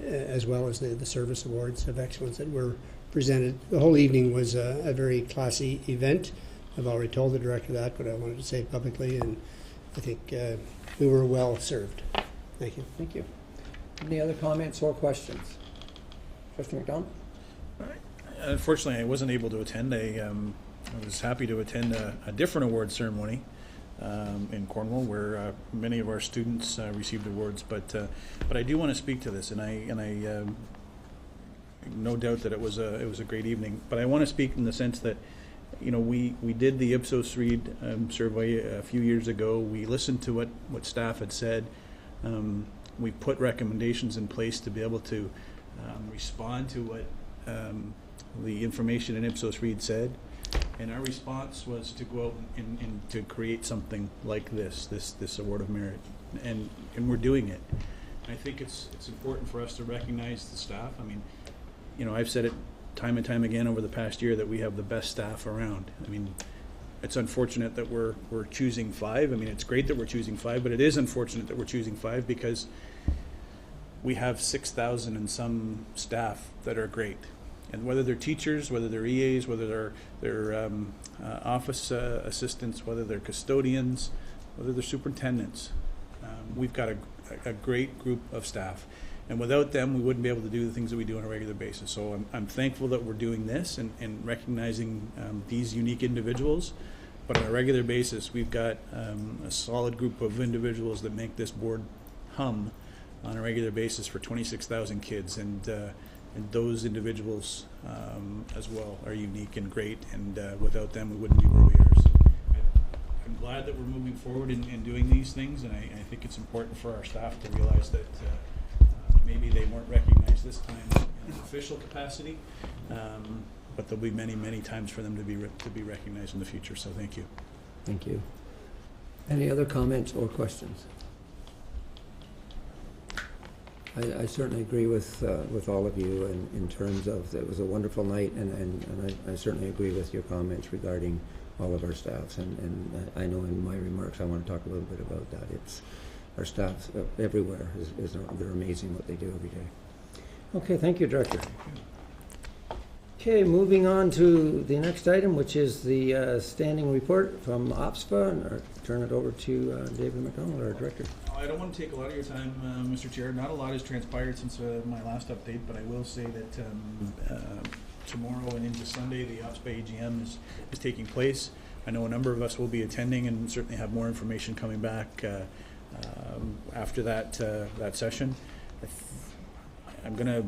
as well as the Service Awards of Excellence that were presented, the whole evening was a very classy event. I've already told the Director that, but I wanted to say it publicly, and I think we were well served. Thank you. Thank you. Any other comments or questions? Trustee McDonald? Unfortunately, I wasn't able to attend. I was happy to attend a different award ceremony in Cornwall, where many of our students received awards. But I do want to speak to this, and I no doubt that it was a great evening. But I want to speak in the sense that, you know, we did the Ipsos Reid survey a few years ago. We listened to what staff had said. We put recommendations in place to be able to respond to what the information in Ipsos Reid said. And our response was to go out and to create something like this Award of Merit. And we're doing it. I think it's important for us to recognize the staff. I mean, you know, I've said it time and time again over the past year that we have the best staff around. I mean, it's unfortunate that we're choosing 5. I mean, it's great that we're choosing 5, but it is unfortunate that we're choosing 5 because we have 6,000 and some staff that are great. And whether they're teachers, whether they're EAs, whether they're office assistants, whether they're custodians, whether they're superintendents, we've got a great group of staff. And without them, we wouldn't be able to do the things that we do on a regular basis. So I'm thankful that we're doing this and recognizing these unique individuals. But on a regular basis, we've got a solid group of individuals that make this board hum on a regular basis for 26,000 kids. And those individuals as well are unique and great. And without them, we wouldn't be where we are. So I'm glad that we're moving forward in doing these things. And I think it's important for our staff to realize that maybe they weren't recognized this time in an official capacity, but there'll be many times for them to be recognized in the future. So thank you. Thank you. Any other comments or questions? I certainly agree with all of you in terms of it was a wonderful night, and I certainly agree with your comments regarding all of our staffs. And I know in my remarks I want to talk a little bit about that. It's our staff everywhere they're amazing what they do every day. Okay, thank you, Director. Okay, moving on to the next item, which is the standing report from OPSPA, and I'll turn it over to David McDonald, our director. I don't want to take a lot of your time, Mr. Chair. Not a lot has transpired since my last update, but I will say that tomorrow and into Sunday, the OPSPA AGM is taking place. I know a number of us will be attending and certainly have more information coming back after that session. I'm going to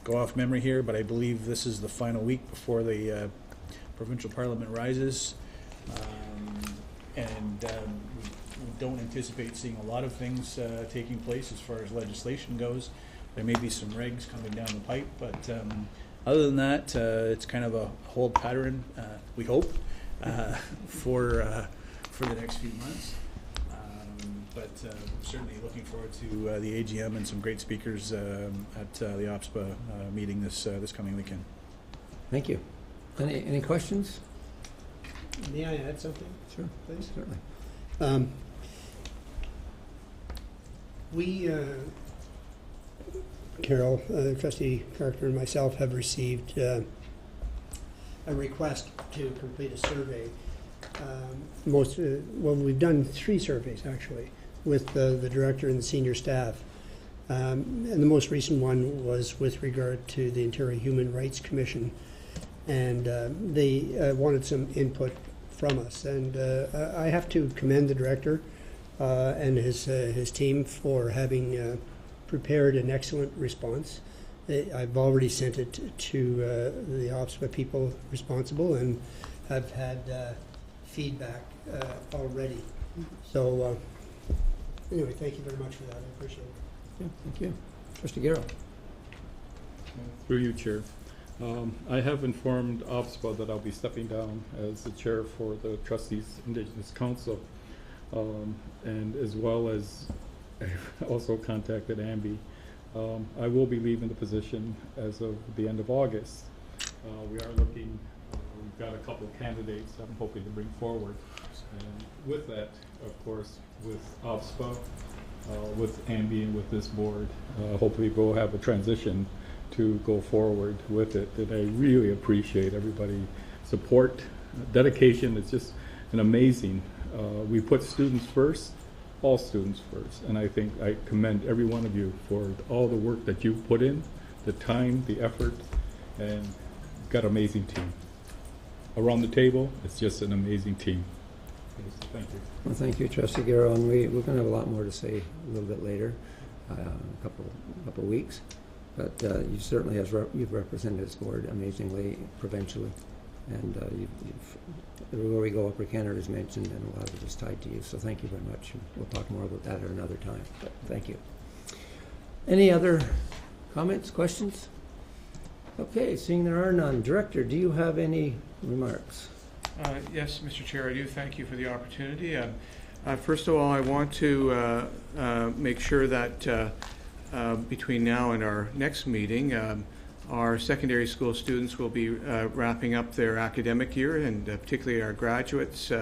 go off memory here, but I believe this is the final week before the provincial parliament rises. And we don't anticipate seeing a lot of things taking place as far as legislation goes. There may be some regs coming down the pipe, but other than that, it's kind of a hold pattern, we hope, for the next few months. But certainly looking forward to the AGM and some great speakers at the OPSPA meeting this coming weekend. Thank you. Any questions? May I add something? Sure, please. Certainly. We, Carol, Trustee Carter, and myself have received a request to complete a survey. Well, we've done 3 surveys actually with the director and the senior staff. And the most recent one was with regard to the Ontario Human Rights Commission. And they wanted some input from us. And I have to commend the director and his team for having prepared an excellent response. I've already sent it to the OPSPA people responsible and have had feedback already. So anyway, thank you very much for that. I appreciate it. Yeah, thank you. Trustee Garrow. Through you, Chair. I have informed OPSPA that I'll be stepping down as the chair for the Trustees Indigenous Council, and as well as I've also contacted AMBI. I will be leaving the position as of the end of August. We are looking, we've got a couple of candidates I'm hoping to bring forward. And with that, of course, with OPSPA, with AMBI and with this board, hopefully we'll have a transition to go forward with it. And I really appreciate everybody's support. Dedication is just an amazing. We put students first, all students first. And I think I commend every one of you for all the work that you've put in, the time, the effort, and got an amazing team. Around the table, it's just an amazing team. Thank you. Well, thank you, Trustee Garrow. And we're going to have a lot more to say a little bit later, a couple of weeks. But you certainly, you've represented this board amazingly, provincially, and everywhere we go, Upper Canada is mentioned, and a lot of it is tied to you. So thank you very much. We'll talk more about that at another time. But thank you. Any other comments, questions? Okay, seeing there are none. Director, do you have any remarks? Yes, Mr. Chair, I do thank you for the opportunity. First of all, I want to make sure that between now and our next meeting, our secondary school students will be wrapping up their academic year, and particularly our graduates,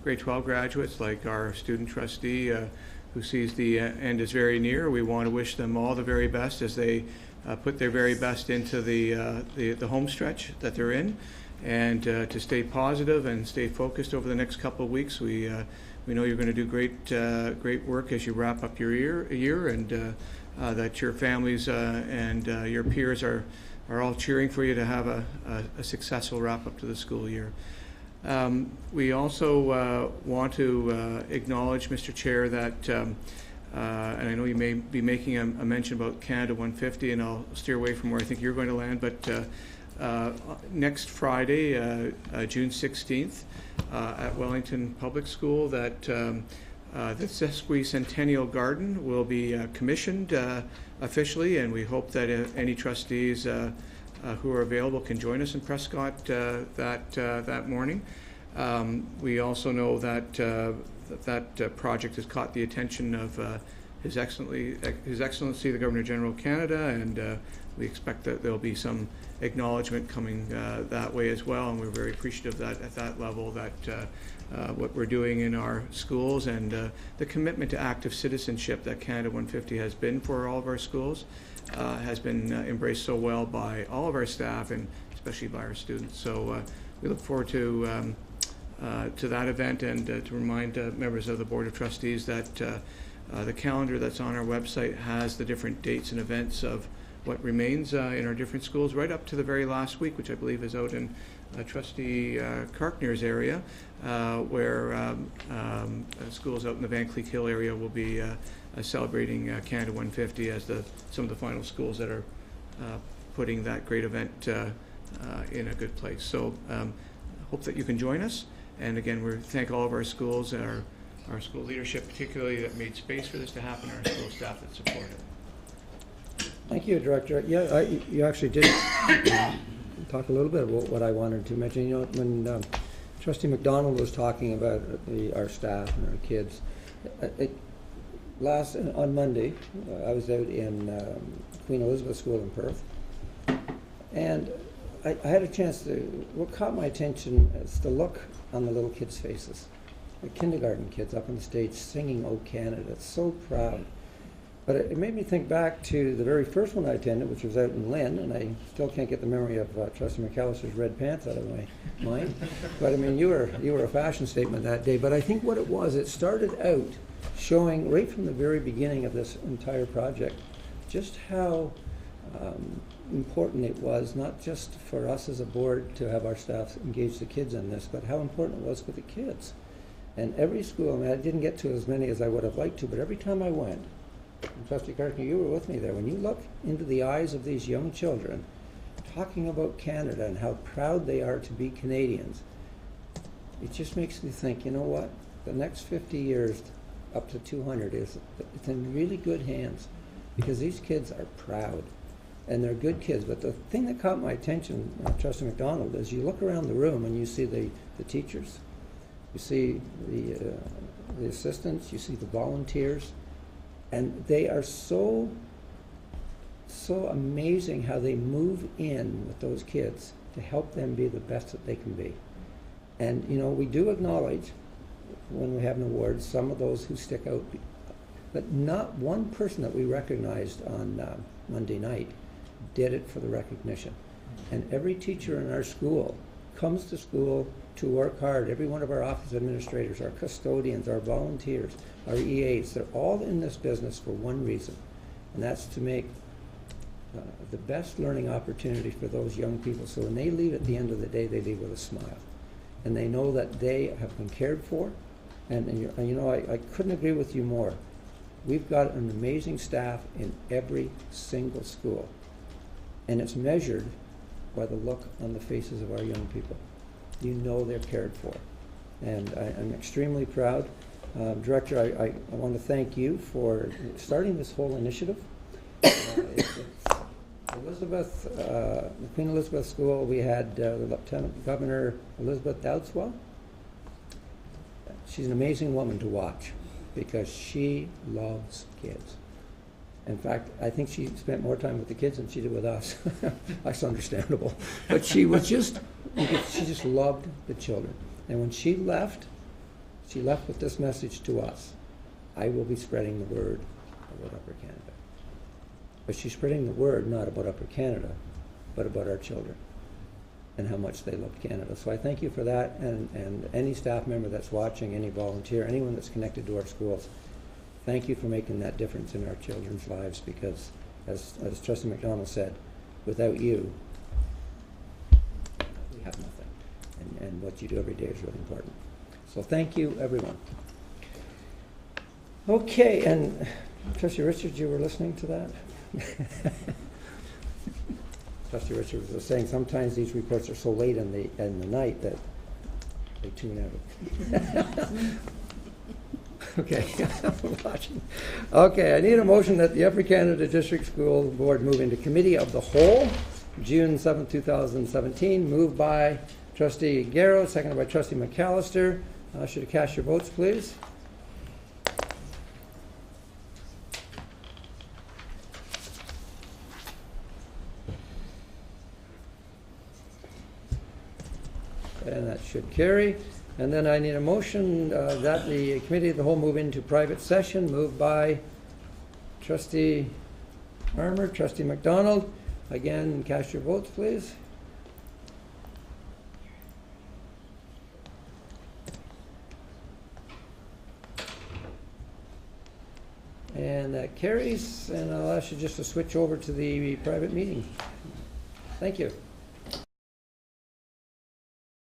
grade 12 graduates, like our student trustee who sees the end is very near. We want to wish them all the very best as they put their very best into the home stretch that they're in, and to stay positive and stay focused over the next couple of weeks. We know you're going to do great work as you wrap up your year, and that your families and your peers are all cheering for you to have a successful wrap up to the school year. We also want to acknowledge, Mr. Chair, that and I know you may be making a mention about Canada 150, and I'll steer away from where I think you're going to land, but next Friday, June 16th, at Wellington Public School, that the Sesquicentennial Garden will be commissioned officially, and we hope that any trustees who are available can join us in Prescott that morning. We also know that that project has caught the attention of His Excellency the Governor General of Canada, and we expect that there'll be some acknowledgement coming that way as well, and we're very appreciative that at that level that what we're doing in our schools and the commitment to active citizenship that Canada 150 has been for all of our schools has been embraced so well by all of our staff, and especially by our students. So we look forward to that event, and to remind members of the Board of Trustees that the calendar that's on our website has the different dates and events of what remains in our different schools, right up to the very last week, which I believe is out in Trustee Karkner's area, where schools out in the Van Cleek Hill area will be celebrating Canada 150 as some of the final schools that are putting that great event in a good place. So hope that you can join us. And again, we thank all of our schools and our school leadership particularly that made space for this to happen, and our school staff that support it. Thank you, Director. Yeah, you actually did talk a little bit about what I wanted to mention. You know, when Trustee McDonald was talking about our staff and our kids, on Monday, I was out in Queen Elizabeth School in Perth, and I had a chance to, what caught my attention is the look on the little kids' faces. The kindergarten kids up in the States singing "O Canada," so proud. But it made me think back to the very first one I attended, which was out in Lynn, and I still can't get the memory of Trustee McAllister's red pants out of my mind. But I mean, you were a fashion statement that day. But I think what it was, it started out showing right from the very beginning of this entire project just how important it was, not just for us as a board to have our staff engage the kids in this, but how important it was for the kids. And every school, I mean, I didn't get to as many as I would have liked to, but every time I went, and Trustee Karkner, you were with me there, when you look into the eyes of these young children talking about Canada and how proud they are to be Canadians, it just makes me think, you know what, the next 50 years up to 200 it's in really good hands, because these kids are proud and they're good kids. But the thing that caught my attention, Trustee McDonald, is you look around the room and you see the teachers, you see the assistants, you see the volunteers, and they are so amazing how they move in with those kids to help them be the best that they can be. And you know, we do acknowledge when we have an award some of those who stick out, but not one person that we recognized on Monday night did it for the recognition. And every teacher in our school comes to school to work hard. Every one of our office administrators, our custodians, our volunteers, our EAs, they're all in this business for one reason, and that's to make the best learning opportunity for those young people. So when they leave at the end of the day, they leave with a smile. And they know that they have been cared for. And you know, I couldn't agree with you more. We've got an amazing staff in every single school. And it's measured by the look on the faces of our young people. You know they're cared for. And I'm extremely proud. Director, I want to thank you for starting this whole initiative. Elizabeth, the Queen Elizabeth School, we had the Lieutenant Governor Elizabeth Dowdswell. She's an amazing woman to watch because she loves kids. In fact, I think she spent more time with the kids than she did with us. That's understandable. But she just loved the children. And when she left with this message to us: I will be spreading the word about Upper Canada. But she's spreading the word not about Upper Canada, but about our children and how much they love Canada. So I thank you for that, and any staff member that's watching, any volunteer, anyone that's connected to our schools, thank you for making that difference in our children's lives, because as Trustee McDonald said, without you, we have nothing. And what you do every day is really important. So thank you, everyone. Okay, and Trustee Richards, you were listening to that? Trustee Richards was saying sometimes these reports are so late in the night that they tune out. Okay, okay, I need a motion that the Upper Canada District School Board move into Committee of the Whole, June 7, 2017, moved by Trustee Garrow, seconded by Trustee McAllister. Should you cast your votes, please? And that should carry. And then I need a motion that the Committee of the Whole move into private session, moved by Trustee Armour, Trustee McDonald. Again, cast your votes, please. And that carries, and I'll ask you just to switch over to the private meeting. Thank you.